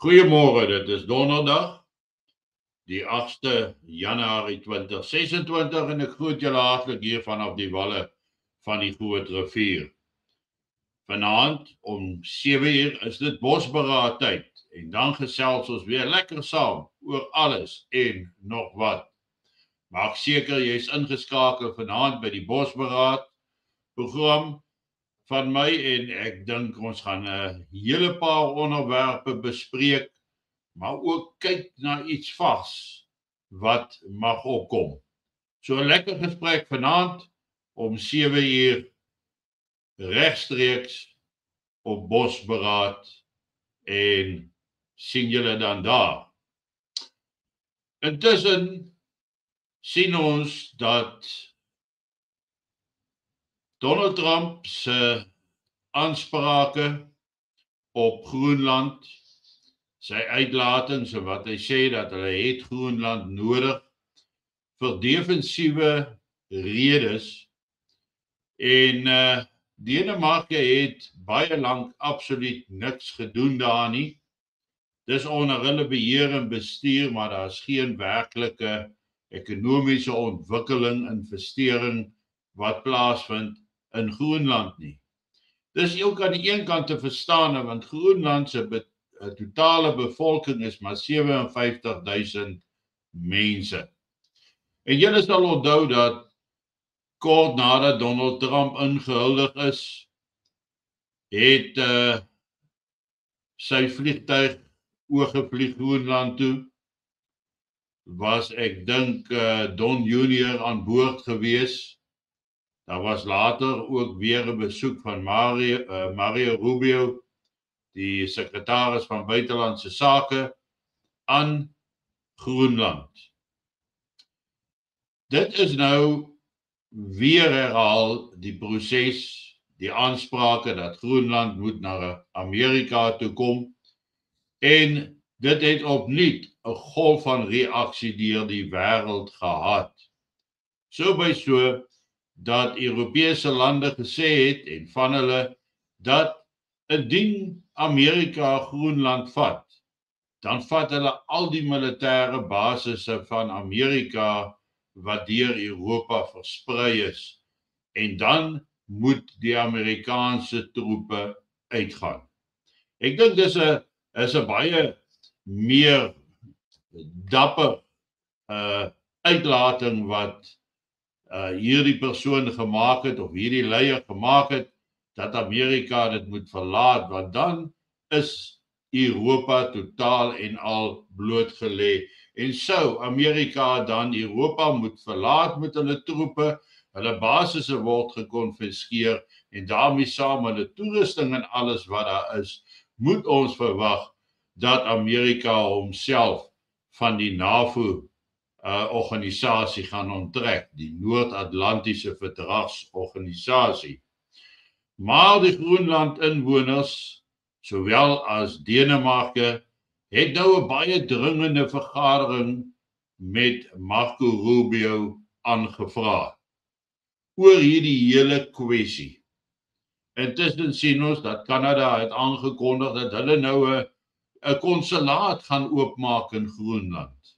Goeiemôre, dit is Donderdag, die 8de Januarie 2026 en ek groet julle hartlik hier vanaf die walle van die Groot Rivier. Vanaand om 7 uur is dit bosberaad tyd en dan gesels ons weer lekker saam oor alles en nog wat. Maak seker jy is ingeskakel vanaand by die bosberaad program van my en ek dink ons gaan 'n hele paar onderwerpe bespreek, maar ook kyk na iets vags wat mag opkom. So 'n lekker gesprek vanaand om 7 uur regstreeks op bosberaad en sien julle dan daar. Intussen sien ons dat Donald Trump se aansprake op Groenland, sy uitlatings en wat hy sê dat hulle het Groenland nodig vir defensiewe redes en Denemarke het baie lank absoluut niks gedoen daar nie. Dis onder hulle beheer en bestuur, maar daar is geen werklike ekonomiese ontwikkeling, investering wat plaasvind in Groenland nie. Dis ook aan die een kant te verstaan, want Groenland se totale bevolking is maar 57.000 mense. En julle sal onthou dat kort nadat Donald Trump ingehuldig is, het sy vliegtuig oorgevlieg Groenland toe. Was ek dink Don Junior aan boord gewees. Daar was later ook weer 'n besoek van Mario Rubio, die sekretaris van buitelandse sake aan Groenland. Dit is nou weer herhaal die proses, die aansprake dat Groenland moet na Amerika toe kom en dit het opnuut 'n golf van reaksie deur die wêreld gehad. So by so dat Europese lande gesê het en van hulle dat indien Amerika Groenland vat, dan vat hulle al die militêre basisse van Amerika wat deur Europa versprei is en dan moet die Amerikaanse troepe uitgaan. Ek dink dis 'n baie meer dapper uitlating wat hierdie persoon gemaak het of hierdie leier gemaak het dat Amerika dit moet verlaat, want dan is Europa totaal en al blootgelê. En sou Amerika dan Europa moet verlaat met hulle troepe, hulle basisse word gekonfiskeer en daarmee saam hulle toerusting en alles wat daar is, moet ons verwag dat Amerika homself van die NAVO organisasie gaan onttrek, die Noord-Atlantiese Verdragsorganisasie. Maar die Groenland inwoners, sowel as Denemarke, het nou 'n baie dringende vergadering met Marco Rubio aangevra oor hierdie hele kwessie. Intussen sien ons dat Kanada het aangekondig dat hulle nou 'n konsulaat gaan oopmaak in Groenland.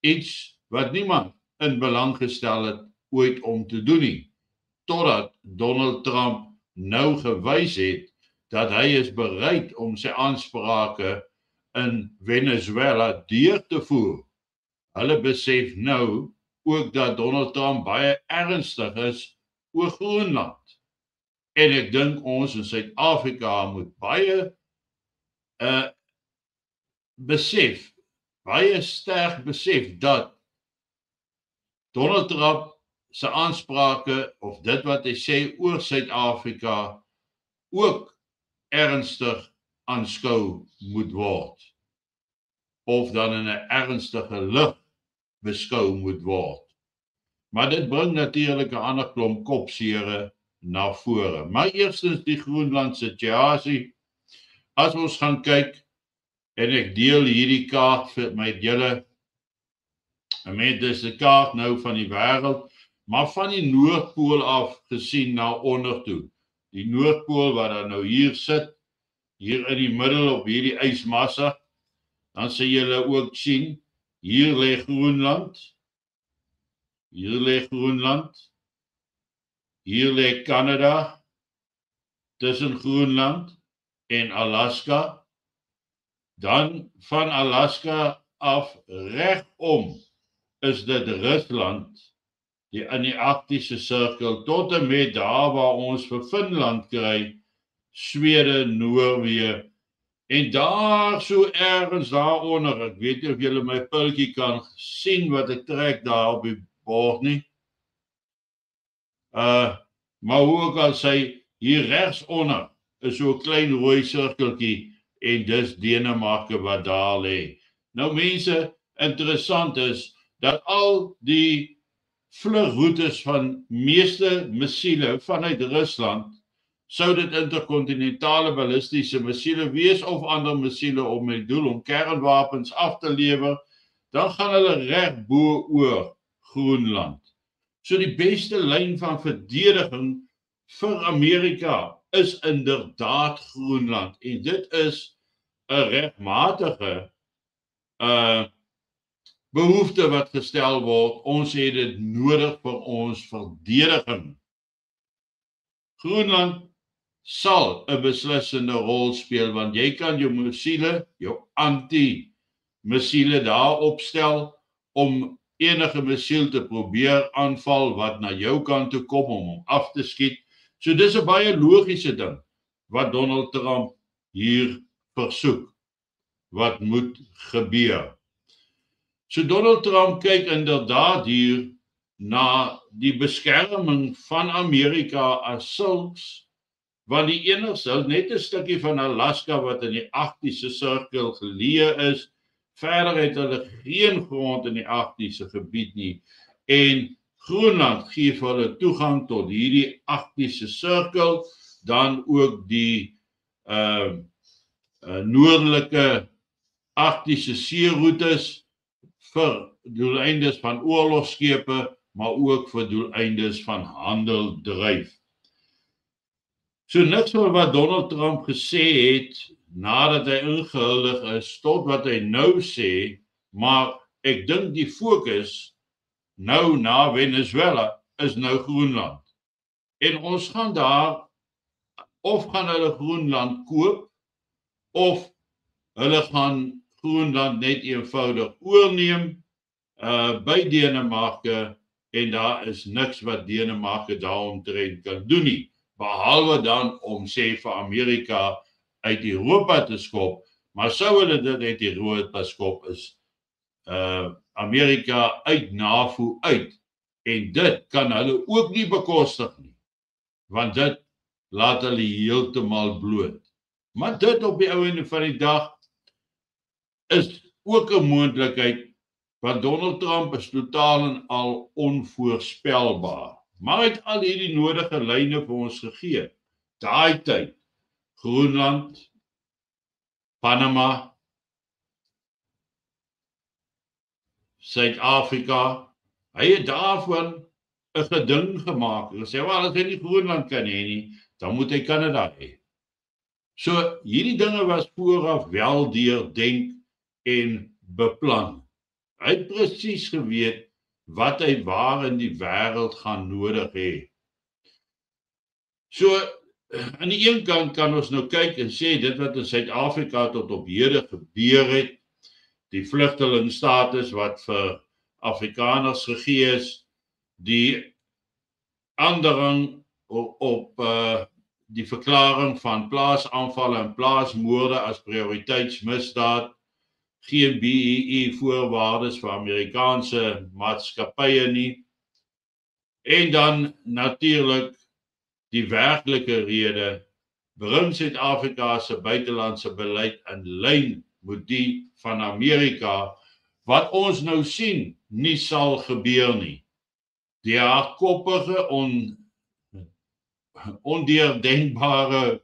Iets wat niemand in belang gestel het ooit om te doen nie, totdat Donald Trump nou gewys het dat hy is bereid om sy aansprake in Venezuela deur te voer. Hulle besef nou ook dat Donald Trump baie ernstig is oor Groenland. En ek dink ons in Suid-Afrika moet baie baie sterk besef dat Donald Trump se aansprake of dit wat hy sê oor Suid-Afrika ook ernstig aanskou moet word of dan in 'n ernstige lig beskou moet word. Maar dit bring natuurlik 'n ander klomp kopsere na vore. Maar eerstens die Groenland situasie. As ons gaan kyk en ek deel hierdie kaart met julle, met dis 'n kaart nou van die wêreld, maar van die Noordpool af gesien na onder toe. Die Noordpool wat dan nou hier sit, hier in die middel op hierdie ysmassa, dan sal julle ook sien, hier lê Groenland, hier lê Groenland, hier lê Kanada, tussen Groenland en Alaska, dan van Alaska af regom is dit Rusland, die in die Arktiese sirkel, tot en met daar waar ons vir Finland kry, Swede, Noorwe, en daar so ergens daaronder, ek weet nie of julle my pultjie kan sien wat ek trek daar op die bord nie, maar hoe ook al sê, hier rechtsonder is so 'n klein rooi sirkeltjie, en dis Denemarke wat daar lê. Nou mense, interessant is, dat al die vlugroutes van meeste missiele vanuit Rusland, sou dit interkontinentale ballistiese missiele wees of ander missiele om met doel om kernwapens af te lewer, dan gaan hulle reg bo oor Groenland. So die beste lyn van verdediging vir Amerika is inderdaad Groenland, en dit is 'n regmatige behoefte wat gestel word. Ons het dit nodig vir ons verdediging. Groenland sal 'n beslissende rol speel, want jy kan jou missiele, jou anti-missiele daar opstel om enige missiel te probeer aanval wat na jou kant toe kom om hom af te skiet. So dis 'n baie logiese ding wat Donald Trump hier versoek, wat moet gebeur. So Donald Trump kyk inderdaad hier na die beskerming van Amerika as sulks, want die enigste, net 'n stukkie van Alaska wat in die Arktiese sirkel geleë is, verder het hulle geen grond in die Arktiese gebied nie, en Groenland gee vir hulle toegang tot hierdie Arktiese sirkel, dan ook die noordelike Arktiese seeroutes vir doeleindes van oorlogsschepe, maar ook vir doeleindes van handeldryf. So niks van wat Donald Trump gesê het, nadat hy ingehuldig is, tot wat hy nou sê, maar ek dink die fokus nou na Venezuela is nou Groenland. En ons gaan daar, of gaan hulle Groenland koop, of hulle gaan Groenland net eenvoudig oorneem by Denemarke, en daar is niks wat Denemarke daaromtrent kan doen nie, behalwe dan om sê vir Amerika uit Europa te skop, maar sou hulle dit uit Europa skop, is Amerika uit NAVO uit, en dit kan hulle ook nie bekostig nie, want dit laat hulle heeltemal bloot. Maar dit op die ou einde van die dag is ook 'n moontlikheid, want Donald Trump is totaal en al onvoorspelbaar. Maar hy het al hierdie nodige lyne vir ons gegee. Daai tyd, Groenland, Panama, Suid-Afrika, hy het daarvan 'n geding gemaak. Hy sê, wel, as hy nie Groenland kan hê nie, dan moet hy Kanada hê. So, hierdie dinge was vooraf wel deurdenk en beplan. Hy het presies geweet wat hy waar in die wêreld gaan nodig hê. So, aan die een kant kan ons nou kyk en sê, dit wat in Suid-Afrika tot op hede gebeur het, die vlugtelingstatus wat vir Afrikaners gegee is, die aandring op die verklaring van plaasaanvalle en plaasmoorde as prioriteitsmisdaad, geen BEE voorwaardes vir Amerikaanse maatskappye nie, en dan natuurlik die werklike rede, bring Suid-Afrika se buitelandse beleid in lyn met die van Amerika, wat ons nou sien, nie sal gebeur nie. Die hardkoppige, ondeurdenkbare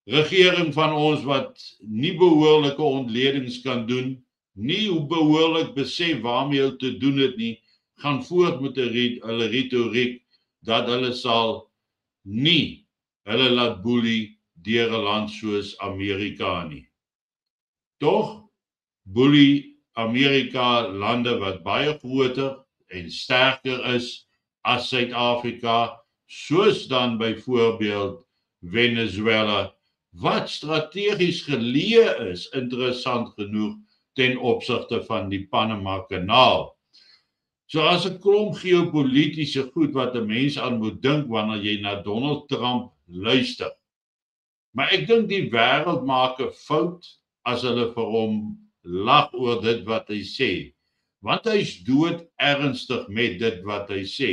regering van ons wat nie behoorlike ontledings kan doen, nie behoorlik besef waarmee hulle te doen het nie, gaan voort met hulle retoriek dat hulle sal nie hulle laat boelie deur 'n land soos Amerika nie. Tog boelie Amerika lande wat baie groter en sterker is as Suid-Afrika, soos dan byvoorbeeld Venezuela, wat strategies geleë is, interessant genoeg, ten opsigte van die Panama Kanaal. So as 'n klomp geopolitiese goed wat 'n mens aan moet dink wanneer jy na Donald Trump luister. Maar ek dink die wêreld maak 'n fout as hulle vir hom lag oor dit wat hy sê, want hy's dood ernstig met dit wat hy sê.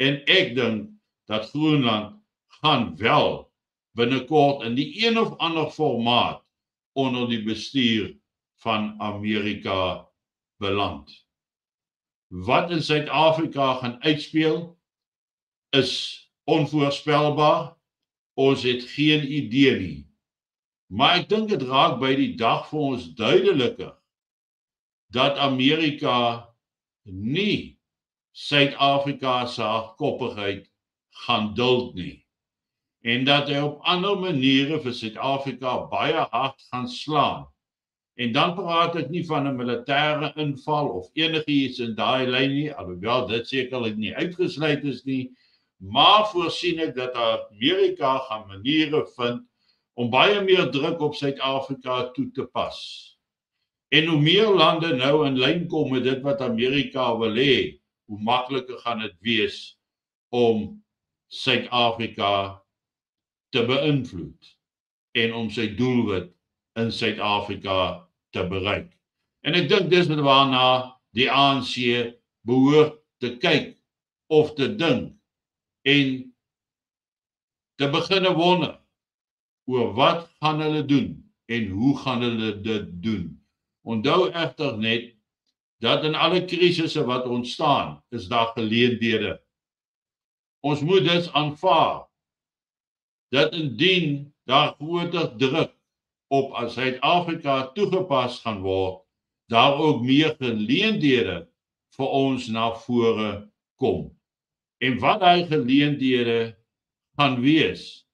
En ek dink dat Groenland gaan wel binnekort in die een of ander formaat onder die bestuur van Amerika beland. Wat in Suid-Afrika gaan uitspeel is onvoorspelbaar. Ons het geen idee nie. Maar ek dink dit raak by die dag vir ons duideliker dat Amerika nie Suid-Afrika se hardkoppigheid gaan duld nie. En dat hy op ander maniere vir Suid-Afrika baie hard gaan slaan. En dan praat ek nie van 'n militêre inval of enigiets in daai lyn nie, alhoewel dit sekerlik nie uitgesluit is nie, maar voorsien ek dat Amerika gaan maniere vind om baie meer druk op Suid-Afrika toe te pas. En hoe meer lande nou in lyn kom met dit wat Amerika wil hê, hoe makliker gaan dit wees om Suid-Afrika te beïnvloed en om sy doelwit in Suid-Afrika te bereik. En ek dink dis waarna die ANC behoort te kyk of te dink en te begin wonder oor wat gaan hulle doen en hoe gaan hulle dit doen. Onthou egter net dat in alle krisisse wat ontstaan, is daar geleenthede. Ons moet dus aanvaar dat indien daar groter druk op Suid-Afrika toegepas gaan word, daar ook meer geleenthede vir ons na vore kom. En wat daai geleenthede gaan wees,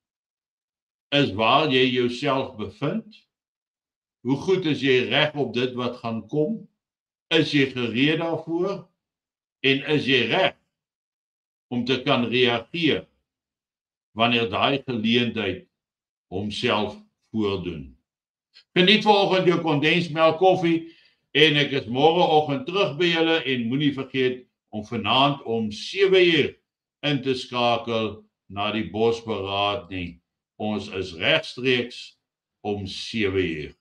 is waar jy jouself bevind. Hoe goed is jy reg op dit wat gaan kom? Is jy gereed daarvoor? En is jy reg om te kan reageer wanneer daai geleentheid homself voordoen? Geniet vanoggend jou kondensmelk koffie en ek is môreoggend terug by julle en moenie vergeet om vanaand om 7:00 in te skakel na die Bosberaad nie. Ons is regstreeks om 7:00.